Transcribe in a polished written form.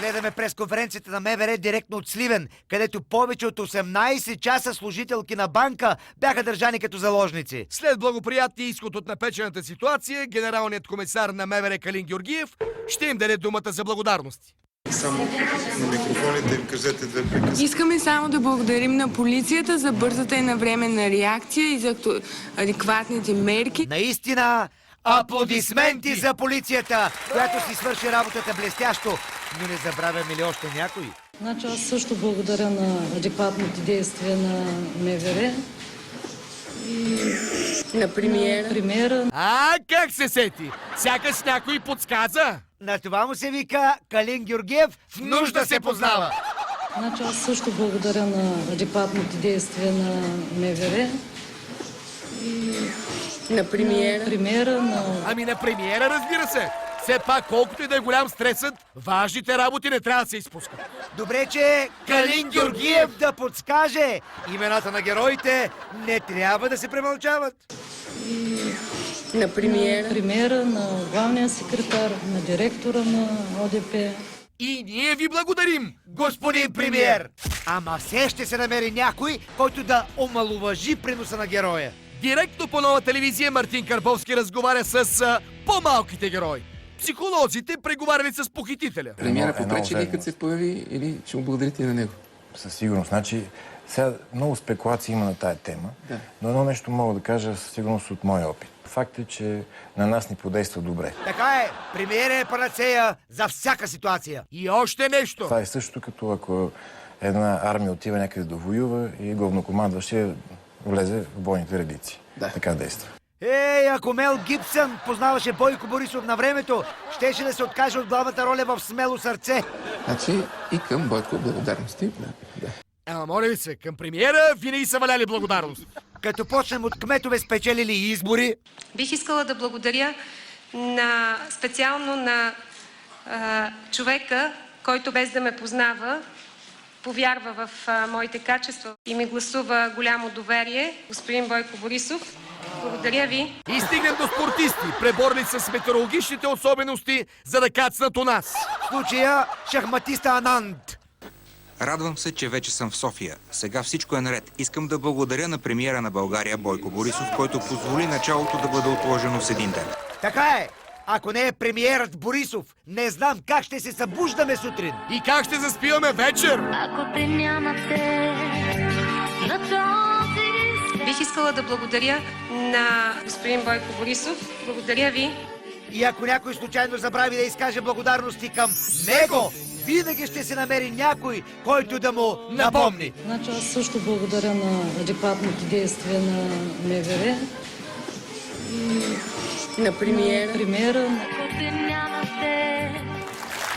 Гледаме пресконференцията на МВР директно от Сливен, където повече от 18 часа служителки на банка бяха държани като заложници. След благоприятния изход от напечената ситуация, генералният комисар на МВР Калин Георгиев ще им даде думата за благодарности. Само на микрофоните им кажете две приказки. Искаме само да благодарим на полицията за бързата и навременна реакция и за адекватните мерки. Наистина, аплодисменти за полицията, която си свърши работата блестящо. Но не забравяме ли още някой? Значи аз също благодаря на адекватните действия на МВР и На премиера. Как се сети? Сякаш някой подсказа. На това му се вика Калин Георгиев в нужда се познава. Значи аз също благодаря на адекватните действия на МВР и На премиера. Ами на премиера, разбира се. Все пак, колкото и да е голям стресът, важните работи не трябва да се изпускат. Добре, че Калин Георгиев да подскаже. Имената на героите не трябва да се премълчават. На Премиера, на главния секретар, на директора на ОДП. И ние ви благодарим, Господин премиер! Ама все ще се намери някой, който да омалуважи приноса на героя. Директно по Нова телевизия Мартин Карповски разговаря с по-малките герои. Психолозите преговаряли с похитителя. Премиера попречи ли като се появи или ще му благодарите и на него? Със сигурност. Значи, сега много спекулации има на тая тема, Да. но едно нещо мога да кажа със сигурност от моя опит. Факт е, че на нас ни подейства добре. Така е, премиера е панацея за всяка ситуация. И още нещо. Това е също като ако една армия отива някъде да воюва и главнокомандващия влезе в бойните редици. Да. Така действа. Ако Мел Гибсън познаваше Бойко Борисов на времето, щеше да се откаже от главната роля в Смело сърце. Значи и към Бойко благодарности. Да. Ама моля ви се, към премиера винаги са валяли благодарност. Като почнем от кметове спечелили избори. Бих искала да благодаря специално на човека, който без да ме познава, повярва в моите качества и ми гласува голямо доверие, господин Бойко Борисов. Благодаря ви. И стигнем до спортисти, преборли с метеорологичните особености, за да кацнат у нас. В случая шахматиста Ананд. Радвам се, че вече съм в София. Сега всичко е наред. Искам да благодаря на премиера на България Бойко Борисов, който позволи началото да бъде отложено с един ден. Така е. Ако не е премиерът Борисов, не знам как ще се събуждаме сутрин. И как ще заспиваме вечер. Ако те нямате на този свят. Бих искала да благодаря на господин Бойко Борисов. Благодаря ви. И ако някой случайно забрави да изкаже благодарности към него, винаги ще се намери някой, който да му напомни. Значи аз също благодаря на адекватните действия на МВР и На премиера. премиера. Ако те нямате